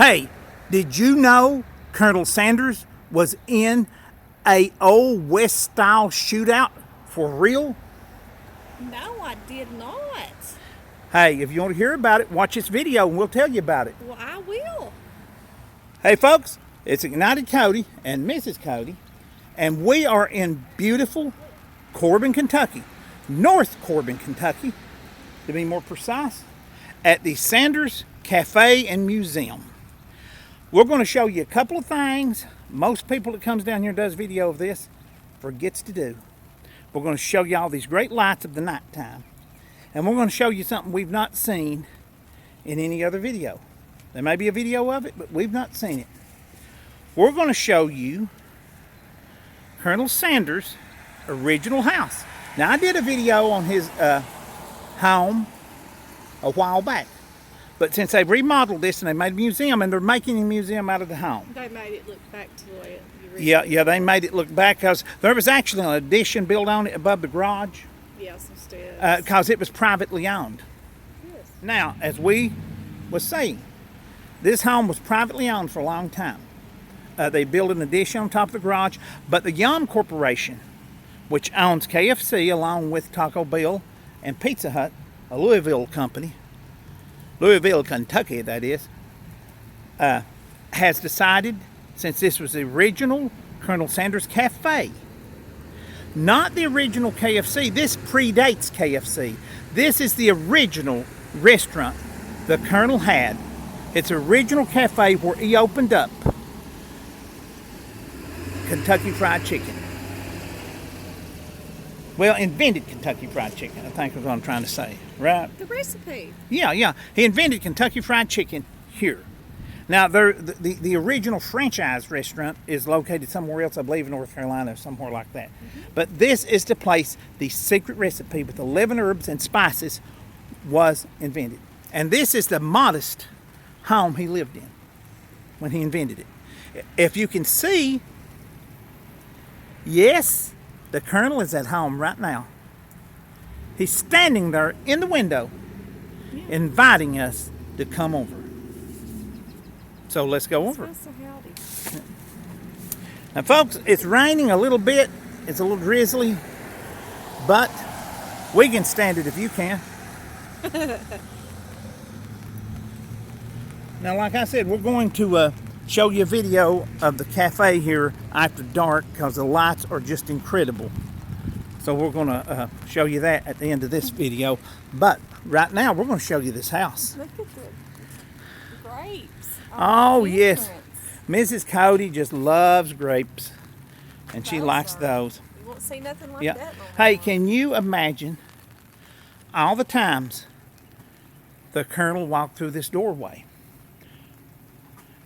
Hey, did you know Colonel Sanders was in a old West style shootout for real? No, I did not. Hey, if you want to hear about it, watch this video and we'll tell you about it. Well, I will. Hey folks, it's Ignited Cody and Mrs. Cody, and we are in beautiful Corbin, Kentucky, North Corbin, Kentucky, to be more precise, at the Sanders Cafe and Museum. We're going to show you a couple of things most people that comes down here and does video of this forgets to do. We're going to show you all these great lights of the nighttime. And we're going to show you something we've not seen in any other video. There may be a video of it, but we've not seen it. We're going to show you Colonel Sanders' original house. Now, I did a video on his home a while back. But since they've remodeled this and they made a museum, and they're making a museum out of the home. They made it look back to the way it Yeah, they made it look back because there was actually an addition built on it above the garage. Yeah, some steps. Because it was privately owned. Yes. Now, as we was saying, this home was privately owned for a long time. They built an addition on top of the garage, but the Yum Corporation, which owns KFC along with Taco Bell and Pizza Hut, a Louisville company, Louisville, Kentucky, that is, has decided, since this was the original Colonel Sanders Cafe, not the original KFC, this predates KFC. This is the original restaurant the Colonel had. It's original cafe where he opened up Kentucky Fried Chicken. Well, invented Kentucky Fried Chicken, I think is what I'm trying to say, right? The recipe. Yeah. He invented Kentucky Fried Chicken here. Now, the original franchise restaurant is located somewhere else, I believe in North Carolina or somewhere like that. Mm-hmm. But this is the place the secret recipe with 11 herbs and spices was invented. And this is the modest home he lived in when he invented it. If you can see, yes, the Colonel is at home right now. He's standing there in the window, inviting us to come over. So let's go over. Now, folks, it's raining a little bit. It's a little drizzly, but we can stand it if you can. Now, like I said, we're going to show you a video of the cafe here after dark because the lights are just incredible. So we're going to show you that at the end of this video. But right now, we're going to show you this house. Look at the grapes. Oh, yes. Mrs. Cody just loves grapes. And she likes those. You won't see nothing like that. Hey, can you imagine all the times the Colonel walked through this doorway?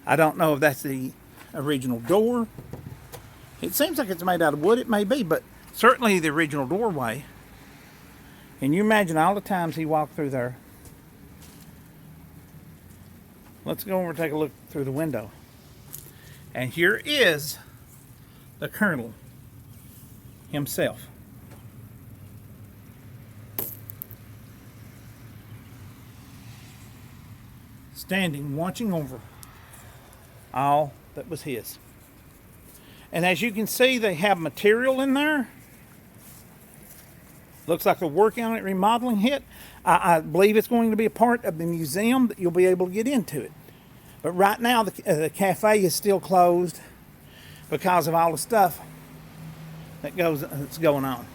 I don't know if that's the original door. It seems like it's made out of wood. It may be, but certainly the original doorway. Can you imagine all the times he walked through there? Let's go over and take a look through the window. And here is the Colonel himself. Standing, watching over all that was his. And as you can see, they have material in there. Looks like they're working on it, remodeling it. I believe it's going to be a part of the museum that you'll be able to get into it. But right now, the cafe is still closed because of all the stuff that's going on.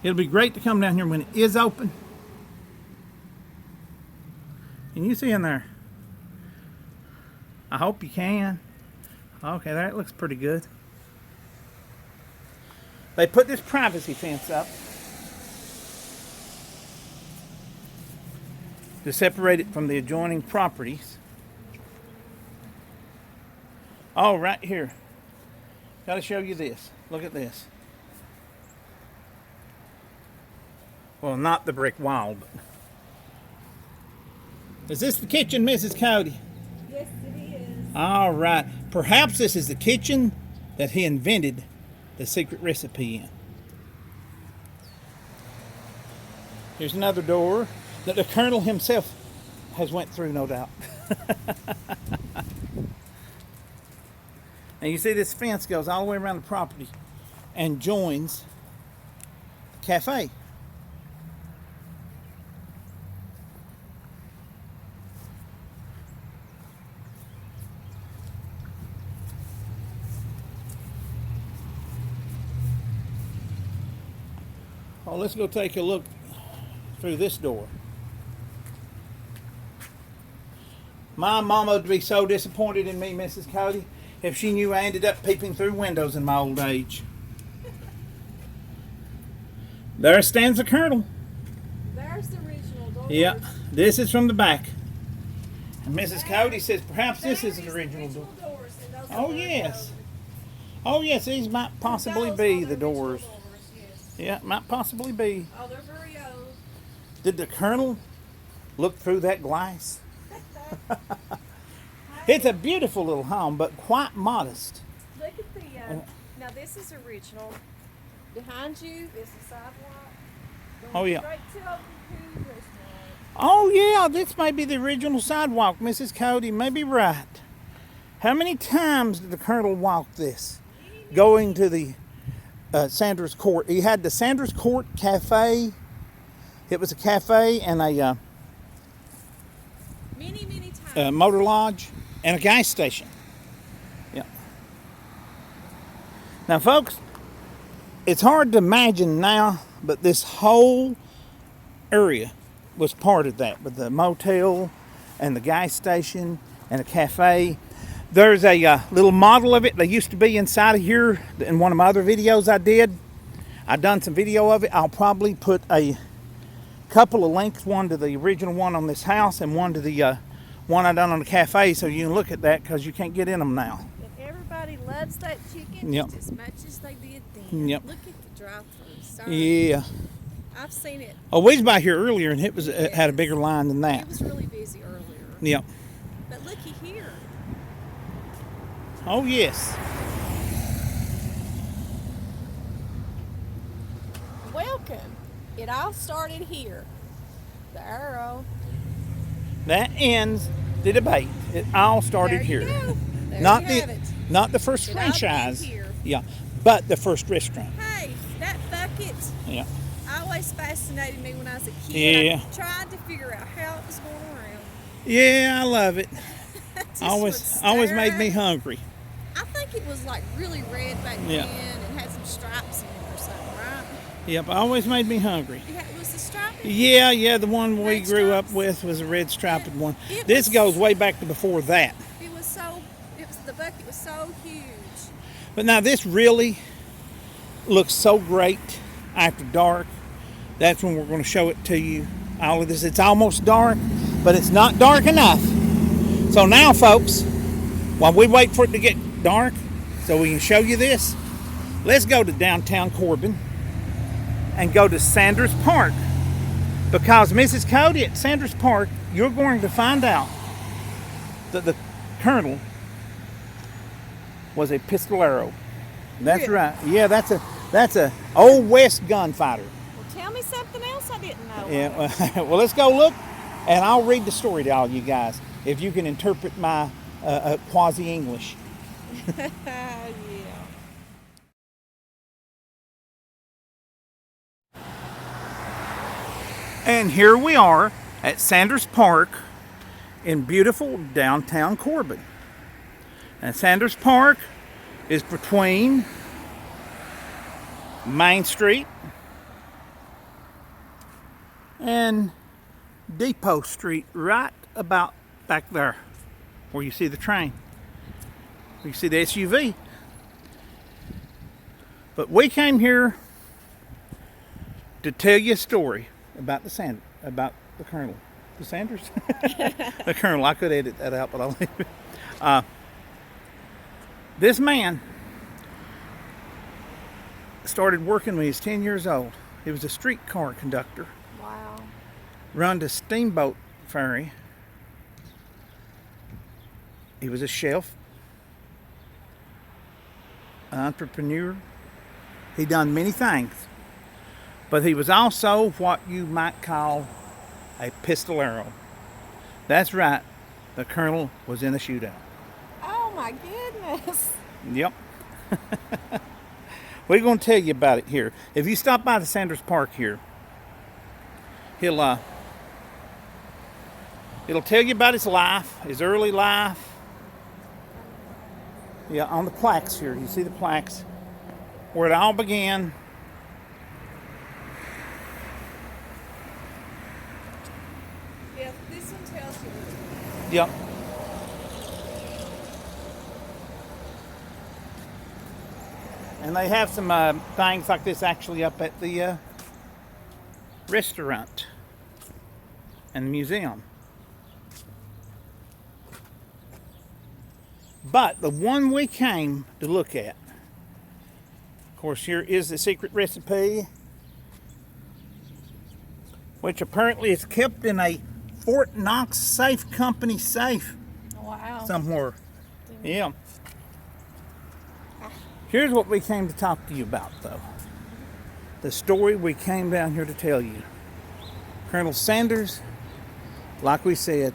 It'll be great to come down here when it is open. Can you see in there? I hope you can. Okay, that looks pretty good. They put this privacy fence up to separate it from the adjoining properties. Oh, right here. Got to show you this. Look at this. Well, not the brick wall, but... Is this the kitchen, Mrs. Cody? Yes, it is. All right. Perhaps this is the kitchen that he invented the secret recipe in. Here's another door that the Colonel himself has went through, no doubt. And you see this fence goes all the way around the property and joins the cafe. Oh, let's go take a look through this door. My mama would be so disappointed in me, Mrs. Coyote, if she knew I ended up peeping through windows in my old age. There stands the Colonel. There's the original door. Yeah, this is from the back. And Mrs. Coyote says perhaps this is the original door. Doors, and those Oh, are yes. Oh, yes, these might possibly be the doors. Yes. Yeah, might possibly be. Oh, they're very old. Did the Colonel look through that glass? It's a beautiful little home, but quite modest. Look at the, now this is original. Behind you is the sidewalk. Going Oh, yeah. Straight to Open Food Restaurant. Oh, yeah, this may be the original sidewalk. Mrs. Coyote may be right. How many times did the Colonel walk this? Going to the Sanders Court. He had the Sanders Court Cafe. It was a cafe and a Many times. motor lodge and a gas station. Yeah. Now, folks, it's hard to imagine now, but this whole area was part of that, with the motel and the gas station and a cafe. There's a little model of it. They used to be inside of here in one of my other videos I did. I've done some video of it. I'll probably put a couple of links, one to the original one on this house and one to the one I done on the cafe, so you can look at that because you can't get in them now. And everybody loves that chicken Yep. just as much as they did then. Yep. Look at the drive-thru. Yeah. I've seen it. Oh, we was by here earlier and it had a bigger line than that. It was really busy earlier. Yep. But looky here. Oh, yes. Welcome. It all started here. The arrow. That ends the debate. It all started There you here. go. There Not you the have it. not the first It all began franchise. here. Yeah, but the first restaurant. Hey, that bucket Yeah. always fascinated me when I was a kid. Yeah. I tried to figure out how it was going around. Yeah, I love it. Just Always would made me stare. hungry. I think it was like really red back Yeah. then and had some stripes in it or something, right? Yep, always made me hungry. Yeah, was the stripe? Yeah, the one we Red grew up stripes? with was a red striped Yeah. one. It This was- goes way back to before that. The bucket was so huge. But now this really looks so great after dark. That's when we're going to show it to you. All of this, it's almost dark, but it's not dark enough. So now, folks, while we wait for it to get dark so we can show you this, let's go to downtown Corbin and go to Sanders Park. Because Mrs. Coyote, at Sanders Park, you're going to find out that the Colonel was a pistolero. That's Really? right. Yeah, that's a old West gunfighter. Well, tell me something else I didn't know. Yeah. Well, let's go look, and I'll read the story to all you guys if you can interpret my quasi English. Yeah. And here we are at Sanders Park in beautiful downtown Corbin. And Sanders Park is between Main Street and Depot Street, right about back there where you see the train. You see the SUV. But we came here to tell you a story about about the Colonel. The Sanders? The Colonel. I could edit that out, but I'll leave it. This man started working when he was 10 years old. He was a streetcar conductor. Wow. Run a steamboat ferry. He was a chef, an entrepreneur. He done many things. But he was also what you might call a pistolero. That's right. The Colonel was in a shootout. Oh my goodness. Yep. We're going to tell you about it here. If you stop by the Sanders Park here, it'll tell you about his life, his early life. Yeah, on the plaques here. You see the plaques where it all began. Yeah, this one tells you. Yep. And they have some things like this actually up at the restaurant and museum. But the one we came to look at, of course, here is the secret recipe, which apparently is kept in a Fort Knox Safe Company safe Wow. somewhere. Yeah. Here's what we came to talk to you about, though. The story we came down here to tell you. Colonel Sanders, like we said,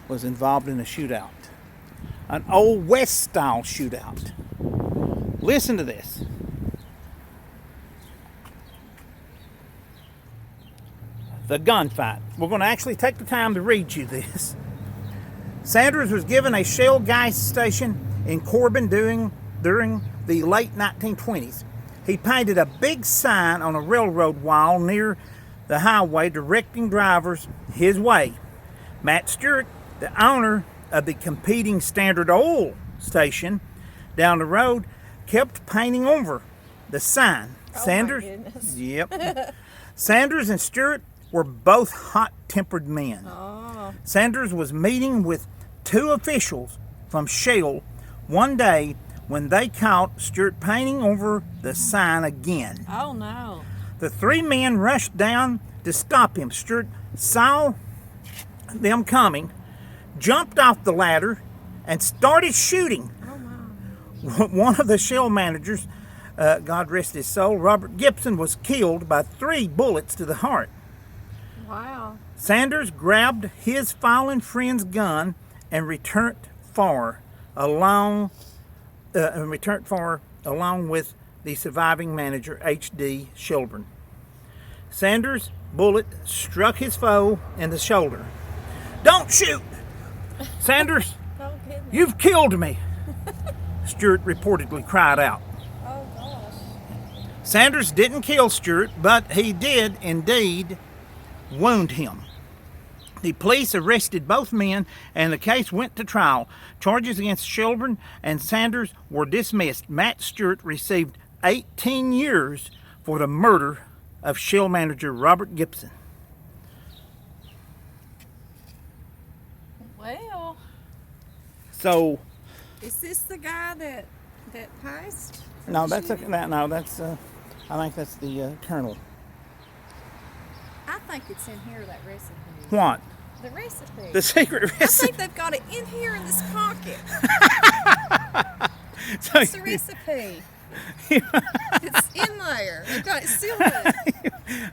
was involved in a shootout. An Old West style shootout. Listen to this. The gunfight. We're going to actually take the time to read you this. Sanders was given a shell gas station in Corbin during the late 1920s. He painted a big sign on a railroad wall near the highway directing drivers his way. Matt Stewart, the owner of the competing Standard Oil station down the road, kept painting over the sign. Oh Sanders, my goodness. Yep. Sanders and Stewart were both hot-tempered men. Oh. Sanders was meeting with two officials from Shell one day when they caught Stewart painting over the sign again. Oh no. The three men rushed down to stop him. Stewart saw them coming, jumped off the ladder, and started shooting. Oh my. One of the Shell managers, God rest his soul, Robert Gibson, was killed by 3 bullets to the heart. Wow. Sanders grabbed his fallen friend's gun and returned far along with the surviving manager, H.D. Shelburne. Sanders' bullet struck his foe in the shoulder. "Don't shoot! Sanders, Oh goodness. you've killed me!" Stewart reportedly cried out. Oh gosh. Sanders didn't kill Stewart, but he did indeed wound him. The police arrested both men and the case went to trial. Charges against Shelburne and Sanders were dismissed. Matt Stewart received 18 years for the murder of Shell manager Robert Gibson. Well, So, is this the guy that passed? no, that's I think that's the Colonel. I think it's in here, that recipe. What? The recipe. The secret I recipe. think they've got it in here in this pocket. So, It's the recipe. It's in there. They've got it sealed up.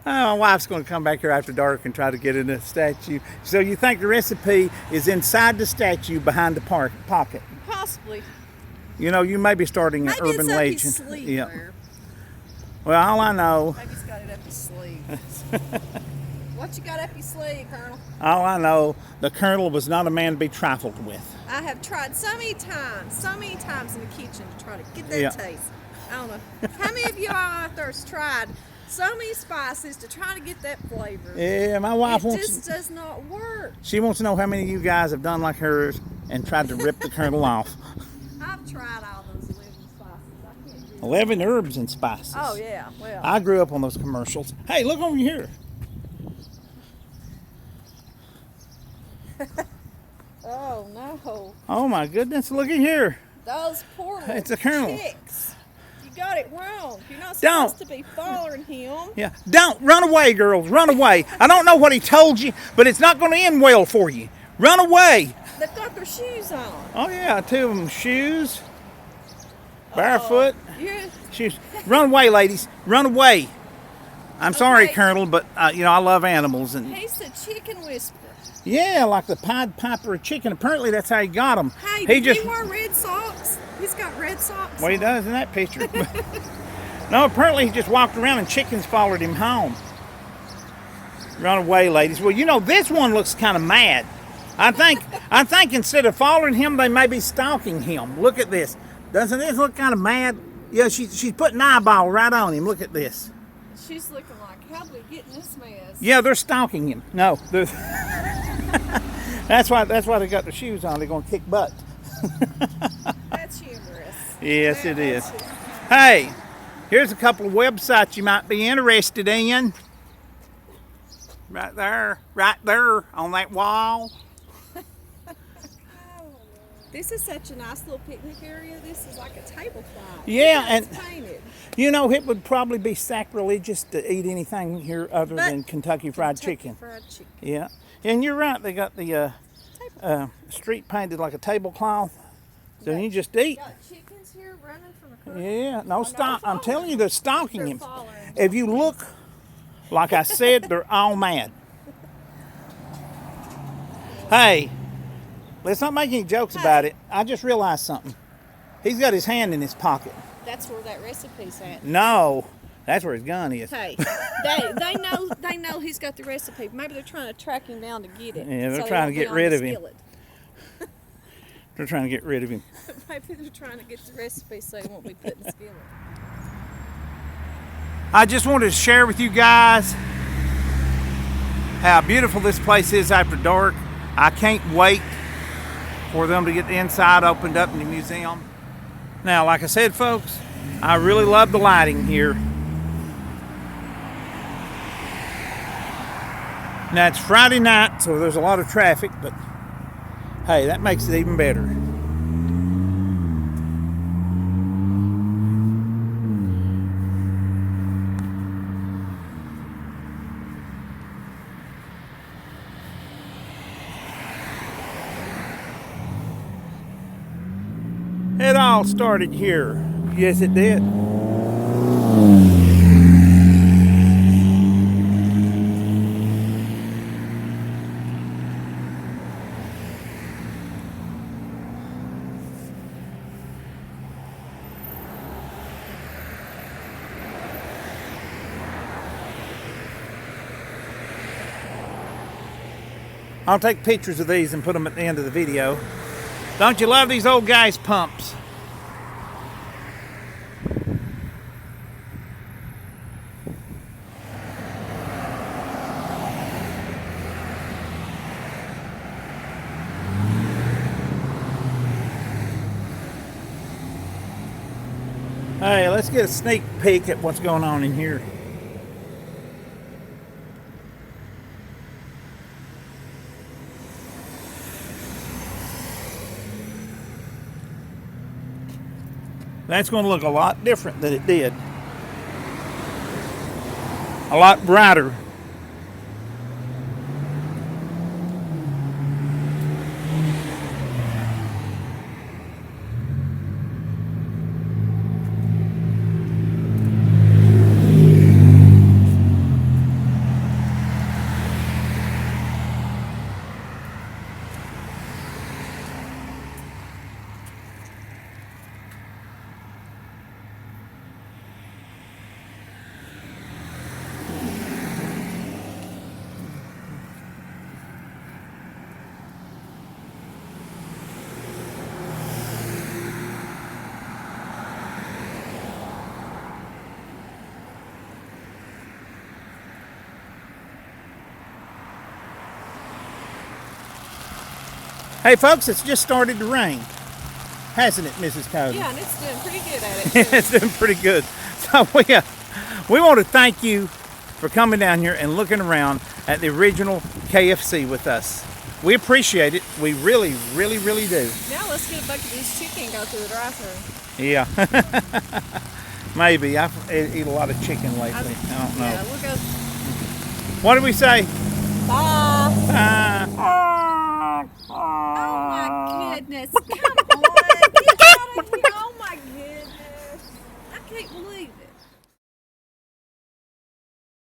my wife's going to come back here after dark and try to get in the statue. So you think the recipe is inside the statue behind the pocket? Possibly. You know, you may be starting an Maybe urban it's up legend. his sleeve Yeah. there. Well, all I know, Maybe he's got it up his sleeve. What you got up your sleeve, Colonel? the Colonel was not a man to be trifled with. I have tried so many times in the kitchen to try to get that Yeah. taste. I don't know. How many of you all out there has tried so many spices to try to get that flavor? Yeah, my wife It just does not work. She wants to know how many of you guys have done like hers and tried to rip the Colonel off. I've tried all those 11 spices. I can't do it. 11 herbs and spices. Oh, yeah. Well, I grew up on those commercials. Hey, look over here. oh, no. Oh my goodness, look at here. Those poor little It's a Colonel. chicks. You got it wrong. You're not Don't. supposed to be following him. Yeah, don't run away, girls. Run away. I don't know what he told you, but it's not going to end well for you. Run away. They've got their shoes on. Oh yeah, 2 of them shoes, barefoot You're, shoes. Run away, ladies. Run away. I'm sorry, Okay. Colonel, but I love animals and he's the chicken whisperer. Yeah, like the Pied Piper of chicken. Apparently that's how he got them. Hey, did he wear red socks? He's got red socks. Well, he does in that picture. No, apparently he just walked around and chickens followed him home. Run away, ladies. Well, you know, this one looks kind of mad. I think instead of following him, they may be stalking him. Look at this. Doesn't this look kind of mad? Yeah, she's putting an eyeball right on him. Look at this. She's looking like, how did we get in this mess? Yeah, they're stalking him. No, that's why they got their shoes on. They're gonna kick butt. That's humorous. Yes, it is. Hey, here's a couple of websites you might be interested in. Right there on that wall. This is such a nice little picnic area. This is like a tablecloth. Yeah, and it's painted. You know, it would probably be sacrilegious to eat anything here other than Kentucky Fried Chicken. Yeah, and you're right. They got the street painted like a tablecloth. So you just eat. Got chickens here running from the creek. Yeah, no stop. I'm telling you, they're stalking him. Following. If you look, like I said, they're all mad. Hey, let's not make any jokes about it. I just realized something. He's got his hand in his pocket. That's where that recipe's at. No, that's where his gun is. Hey, they know he's got the recipe. Maybe they're trying to track him down to get it. Yeah, they're so trying to get rid of him. skillet. They're trying to get rid of him. Maybe they're trying to get the recipe so he won't be put in the skillet. I just wanted to share with you guys how beautiful this place is after dark. I can't wait for them to get the inside opened up in the museum. Now, like I said, folks, I really love the lighting here. Now, it's Friday night, so there's a lot of traffic, but hey, that makes it even better. It all started here. Yes, it did. I'll take pictures of these and put them at the end of the video. Don't you love these old guys' pumps? Hey, let's get a sneak peek at what's going on in here. That's going to look a lot different than it did. A lot brighter. Hey folks, it's just started to rain. Hasn't it, Mrs. Coyote? Yeah, and it's doing pretty good at it. It's doing pretty good. So we want to thank you for coming down here and looking around at the original KFC with us. We appreciate it. We really, really, really do. Now let's get a bucket of this chicken and go through the drive-thru. Yeah. Maybe. I've eaten a lot of chicken lately. I don't know. Yeah, we'll go. What did we say?